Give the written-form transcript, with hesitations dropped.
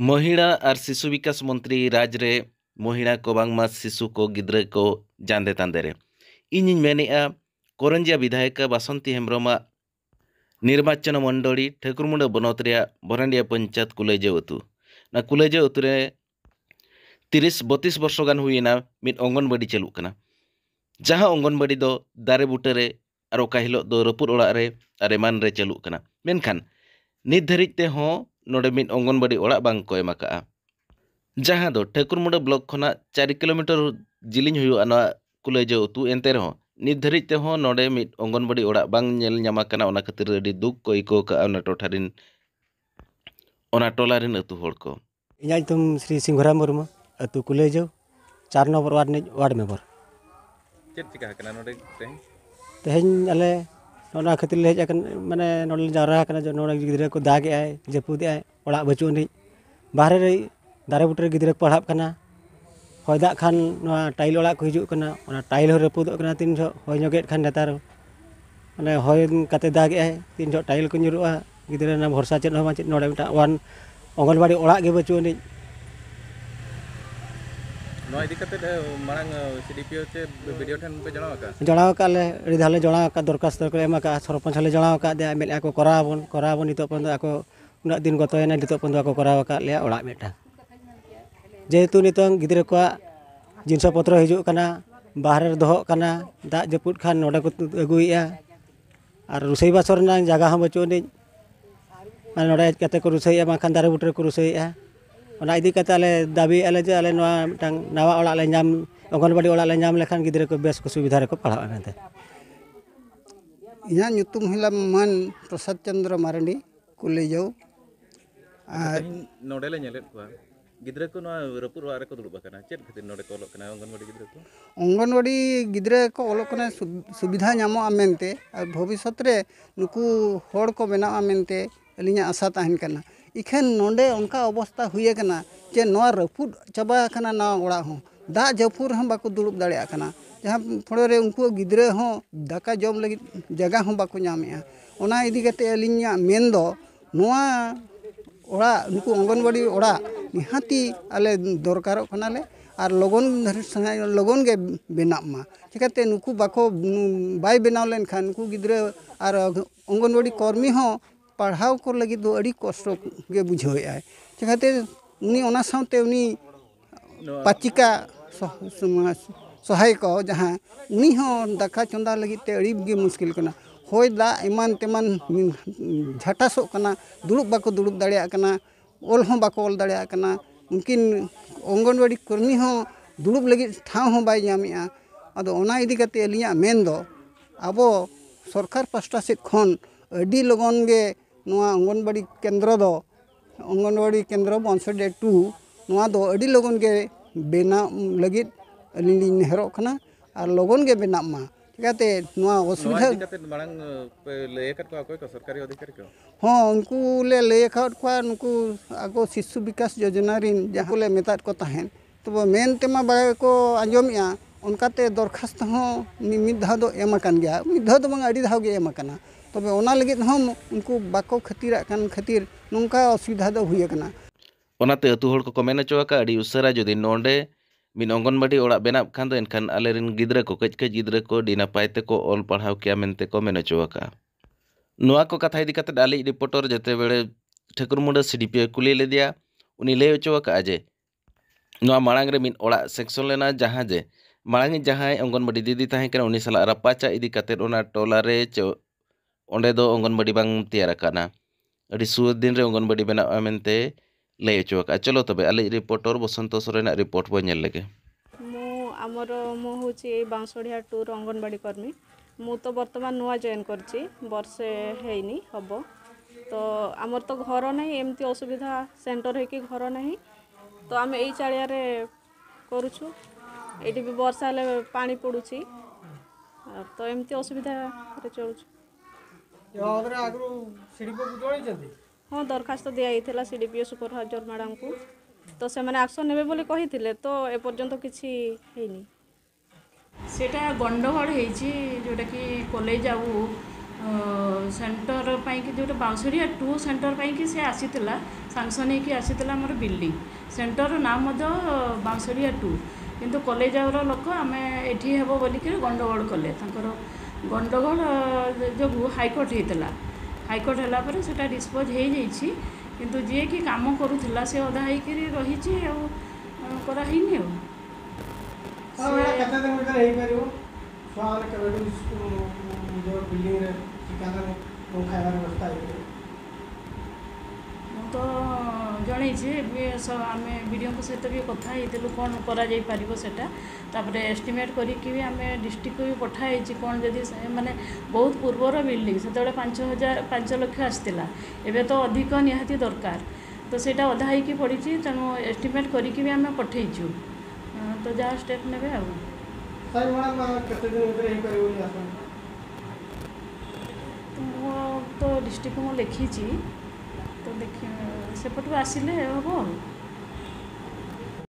महिला और शिशु विकास मंत्री राज रे महिला को बांगमा शिशु को गिद्रे को जांदे तांदे रे इनिन मेनेआ करंजिया विधायक बासंती हेम्ब्रमा निर्वाचन मंडली ठाकुरमुंडा बनत रे बरांडिया पंचायत कुलेजे उतु ना कुलेजे उतुरे 30-32 वर्ष गान हुईना मिद अंगनबाड़ी चालू कना जहां अंगनबाड़ी दो दारे बुटे रे और ओका हिलो दो रपुर ओड़ा रे और एमान रे चालू कना मेनखान नित धरित ते हो नोडे मिद अंगनबाड़ी ओड़ा बांग को एमाका जहां दो ठाकुरमुंडा ब्लॉक खना 4 किलोमीटर जिलिंग हुआ ना कुलेजे उतु एंते रहो नित धरित ते हो नोडे मिद अंगनबाड़ी ओड़ा बांग नेल ᱧᱟᱢᱟ ᱠᱟᱱᱟ ᱚᱱᱟ ᱠᱷᱟᱹᱛᱤᱨ ᱟᱹᱰᱤ ᱫᱩᱠ ᱠᱚ ᱟᱹᱭᱠᱟᱹᱣ ᱠᱟᱜᱼᱟ ᱚᱱᱟ ᱴᱚᱴᱷᱟᱨᱤᱱ ᱚᱱᱟ ᱴᱚᱞᱟᱨᱤᱱ ᱟᱹᱛᱩ ᱦᱚᱲ ᱠᱚ ᱤᱧᱟᱹᱜ ᱧᱩᱛᱩᱢ ᱥᱨᱤ ᱥᱤᱝᱦᱚᱨᱟᱢ ᱢᱩᱨᱢᱩ ᱟᱹᱛᱩ ᱠᱩᱞᱟᱹᱭᱡᱟᱹᱣ 4 নম্বর ওয়ার্ড মেম্বার ᱪᱮᱫ ᱪᱤᱠᱟ ᱟᱠᱟᱱᱟ ᱱᱚᱰᱮ ᱛᱮᱦᱮᱧ ᱟᱞᱮ ᱚᱱᱟ ᱠᱷᱟᱹᱛᱤᱨ ᱞᱮ ᱦᱮᱡ ᱟᱠᱟᱱᱟ ᱢᱟᱱᱮ ᱱᱚᱰᱮ ᱞᱮ ᱡᱟᱣᱨᱟ ᱟᱠᱟᱱᱟ ᱡᱮ ᱱᱚᱰᱮ ᱜᱤᱫᱽᱨᱟᱹ ᱠᱚ ᱫᱟᱜᱮᱜᱼᱟᱭ ᱡᱟᱹᱯᱩᱫᱮᱜᱼᱟᱭ ᱚᱲᱟᱜ ᱵᱟᱹᱪᱩᱜ ᱟᱹᱱᱤᱡ ᱵᱟᱦᱨᱮ ᱨᱮ ᱫᱟᱨᱮ ᱵᱩᱴᱟᱹ ᱨᱮ ᱜᱤᱫᱽᱨᱟᱹ ᱠᱚ ᱯᱟᱲᱦᱟᱜ ᱠᱟᱱᱟ ᱦᱚᱭ ᱫᱟᱜ ᱠᱷᱟᱱ ᱱᱚᱣᱟ ᱴᱟইᱞ ᱚᱲᱟᱜ ᱠᱚ ᱦᱤᱡᱩᱜ ᱠᱟᱱᱟ ᱚᱱᱟ ᱴᱟইᱞ ᱦᱚᱸ ᱨᱟᱹᱯᱩᱫᱚᱜ ᱠᱟᱱᱟ ᱛᱤᱱ ᱡᱚᱦᱚᱜ ᱦᱚᱭ ᱧᱚᱜᱮᱫ ᱠᱷᱟᱱ ᱱᱮᱛᱟᱨ ᱢᱟᱱᱮ ᱦᱚᱭ ᱠᱟᱛᱮ ᱫᱟᱜᱮᱜᱼᱟᱭ ᱛᱤᱱ ᱡᱚᱦᱚᱜ ᱴᱟইᱞ ᱠᱚ ᱧᱩᱨᱩᱜᱼᱟ ᱜᱤᱫᱽᱨᱟᱹ ᱨᱮᱱᱟᱜ ᱵᱷᱚᱨᱥᱟ ᱪᱮᱫ ᱦᱚᱸ ᱵᱟᱝ ᱪᱮᱫ ᱱᱚᱰᱮ ᱢᱤᱫᱴᱟᱝ অঙ্গনবাড়ি ᱚᱲᱟᱜ ᱜᱮ ᱵᱟᱹᱪᱩᱜ ᱟᱹᱱᱤᱡ ᱱᱚᱣᱟ ᱤᱫᱤ ᱠᱟᱛᱮ ᱢᱟᱲᱟᱝ ᱥᱤᱰᱤᱯᱤओ ᱪᱮ ᱵᱤᱰᱤओ ᱴᱷᱮᱱ ᱯᱮ ᱡᱟᱱᱟᱣ ᱟᱠᱟᱫ ᱞᱮ ᱟᱹᱰᱤ ᱫᱷᱟᱣ ᱞᱮ ᱡᱟᱱᱟᱣ ᱟᱠᱟᱫ ᱫᱚᱨᱠᱷᱟᱥᱛᱚ ᱠᱚ ᱮᱢ ᱟᱠᱟᱫ ᱥᱚᱨᱯᱚᱧᱪ ᱦᱚᱸᱞᱮ ᱡᱟᱱᱟᱣ ᱟᱠᱟᱫᱮᱭᱟ ᱢᱮᱱᱮᱫ ᱟᱠᱚ ᱠᱚᱨᱟᱣᱟᱵᱚᱱ ᱱᱤᱛᱚᱜ ᱯᱚᱨᱡᱚᱱᱛᱚ ᱟᱠᱚ ᱩᱱᱟᱹᱜ ᱫᱤᱱ ᱜᱚᱛᱚᱭᱮᱱᱟ ᱱᱤᱛᱚᱜ ᱯᱚᱨᱡᱚᱱᱛᱚ ᱟᱠᱚ ᱠᱚᱨᱟᱣ ᱟᱠᱟᱫ ᱞᱮᱭᱟ ᱚᱲᱟᱜ ᱢᱤᱫᱴᱟᱝ ᱡᱮᱦᱮᱛᱩ ᱱᱤᱛᱚᱝ ᱜᱤᱫᱽᱨᱟᱹ ᱠᱚᱣᱟᱜ ᱡᱤᱱᱤᱥ ᱯᱚᱛᱨᱚ ᱦᱤᱡᱩᱜ ᱠᱟᱱᱟ ᱵᱟᱦᱨᱮ ᱨᱮ ᱫᱚᱦᱚᱜ ᱠᱟᱱᱟ ᱫᱟᱜ ᱡᱟᱹᱯᱩᱫ ᱠᱷᱟᱱ ᱱᱚᱰᱮ ᱠᱚ ᱟᱹᱜᱩᱭᱮᱜᱼᱟ ᱟᱨ ᱨᱩᱥᱟᱹᱭ ᱵᱟᱥᱚ ᱨᱮᱱᱟᱜ ᱡᱟᱭᱜᱟ ᱦᱚᱸ ᱵᱟᱹᱪᱩᱜ ᱟᱹᱱᱤᱡ ᱢᱟᱱᱮ ᱱᱚᱰᱮ ᱦᱮᱡ ᱠᱟᱛᱮ ᱠᱚ ᱨᱩᱥᱟᱹᱭᱮᱜᱼᱟ ᱵᱟᱝᱠᱷᱟन ᱫᱟᱨᱮ ᱵᱩᱴᱟᱹ ᱨᱮᱠᱚ ᱨᱩᱥᱟᱹᱭᱮᱜᱼᱟ ᱚᱱᱟ ᱤᱫᱤ ᱠᱟᱛᱮ ᱟᱞᱮ ᱫᱟᱹᱵᱤᱭᱮᱜᱼᱟ ᱞᱮ ᱡᱮ ᱟᱞᱮ ᱱᱚᱣᱟ ᱢᱤᱫᱴᱟᱝ ᱱᱟᱣᱟ ᱚᱲᱟᱜ ᱞᱮ ᱧᱟᱢ अंगनबाड़ी ओड़ा ले नाम लेखान गिद्रे को बेस को सुविधा रे को पढ़ावा मेनते इहा ᱧᱩᱛᱩᱢ हिला मान प्रसाद चंद्र मारंडी कुलेजो आर नोडे ले नेलेत को गिद्रे को ना रपुर वारे को दुड़बा कना चेत खातिर नोडे को ओलोक कना अंगनबाड़ी गिद्रे को ओलोक कना सुविधा ᱧᱟᱢᱚᱜ ᱟᱢᱮᱱᱛᱮ ᱟᱨ भविष्यत रे नुकु होड़ को बनावा मेनते अलिᱧᱟ आशा ताहन कना इखेन नोडे उनका अवस्था हुए कना जे नोआ रपुद चाबा कना ना ओड़ा हो दा जपुर हम बाको दुड़ुब दाड़े कना जहां फड़े रे उनको गिद्रे हो दाका जम लगी जगह हम बाको ᱧᱟᱢᱮᱜᱼᱟ ओना इदी कते अलिᱧᱟ मेन दो नोआ ओड़ा नुकु अंगनबाड़ी ओड़ा निहाती आले दरकारों कना ले और लगन गे बेनाव मा चिकाते नुकु बाको बाय बेनाव लेन खान नुकु गिद्रे और अंगनबाड़ी कर्मी हो पढ़ाव को लगी दो अड़ी कष्ट गे बुझावेआय चिकाते उनी ओना सावते उनी पाचिका सहाय को जहाँ उनी हो दाका चंदा लगी ते अड़ी गे मुश्किल कना होय दा एमान तेमान झटासो कना दुड़ुब बाको दुड़ुब दाड़ेया कना ओल हो बाको ओल दाड़ेया कना उनकिन अंगनबाड़ी कर्मी हो दुड़ुब लगी ठाव हो बाय ᱧᱟᱢᱮᱜᱼᱟ आदो ओना इदी कते अलिᱧा मेन दो आबो सरकार पास्टा से खन अड़ी लगन गे नोआ अंगनबाड़ी केंद्र बंसडे 2 नोआ दो अड़ी लगन गे बेना लगी अलिᱧ नेहरो कना और लगन गे बेना मा चिकाते नोआ असुविधा चिकाते मांग पे लेकर को कोई सरकारी अधिकारी को हां उनको ले लेखाट को उनको आगो शिशु विकास योजना रिन जहां ले मेतात को ताहेन तो मेन तेमा बाय को आंजोमिया उनकाते दरखास्त हो मिद धाव दो एम कान गया मिद धाव दो बांग अड़ी धाव गे एम काना तबे ओना लगित हम उनको बाको खतीरा कान खतीर नुंका असुविधा दो हुए कना ओनाते अतु होड़ को मेन चोका अड़ी उसरा जदि नोंडे मिन अंगनबाड़ी ओड़ा बेनाब खान दो एनखान आलेरिन गिद्रे को कच गिद्रे को डिना पाइते को ऑल पढ़ाव किया मेनते को मेन चोका नोआ को कथा इदी कते आली रिपोर्टर जते बेले ठाकुरमुंडा सीडीपी कुली ले दिया उनी ले चोका अजे नोआ मांग रे मिन ओड़ा सेक्शन लेना जहां जे मांग जहां अंगनबाड़ी दीदी ताहे कना उनी सला रापाचा इदी कते ओना टोला रे ओंडे दो अंगनबाड़ी बांग तैयार काना अड़ी सुर दिन रे अंगनबाड़ी बेना मेनते ले चोका चलो तबे आली रिपोर्टर बसंत सोरेना रिपोर्ट बो नेल लगे मु आमर मु होची बांसोड़िया टूर अंगनबाड़ी कर्मी मु तो वर्तमान नुआ जॉइन करची वर्षे हेनी हबो तो आमर तो घर नहीं एमती असुविधा सेंटर है कि घर नहीं तो आम यही चालिया रे करूछु एटी भी वर्षा ले पानी पड़ुची तो एमती असुविधा रे चलुछु हाँ दरखास्त दिया सीडीपीओ सुपरवाइजर मैडम को तो से मैंने एक्शन नेबे बोली कही थिले तो ए पर्यंत किछि हेनी सेटा गंडगोल होइछि जोटा कि कॉलेज आउ सेंटर पाई जो बांसुरिया 2 सेंटर पाई से आसीला सांसन होगी आसीला आमर बिल्डिंग सेंटर नाम बांसुरिया 2 किंतु कॉलेज लोक आम एठी हेब बोलिक गंडगोल कले गंडगोल जो हाईकोर्ट होता हाईकोर्ट है से डिस्पोज हो जाइए किंतु जी कि काम करूला से अधा होकर रही कराही तो जन आम वीडियो सहित भी कथी कौन कर एस्टिमेट करके भी आम डिस्ट्रिक्ट को भी पठाई कौन जदि माने बहुत पूर्वर बिल्डिंग से 5 लाख आसाला एवं तो अधिक निहाती दरकार तो सेटा अधा होगी पड़ी तेणु एस्टिमेट करके भी आम पठेचु तो जहाँ स्टेप ने तो डिस्ट्रिक्ट को लिखी तो देख सेपटू आसिले हम।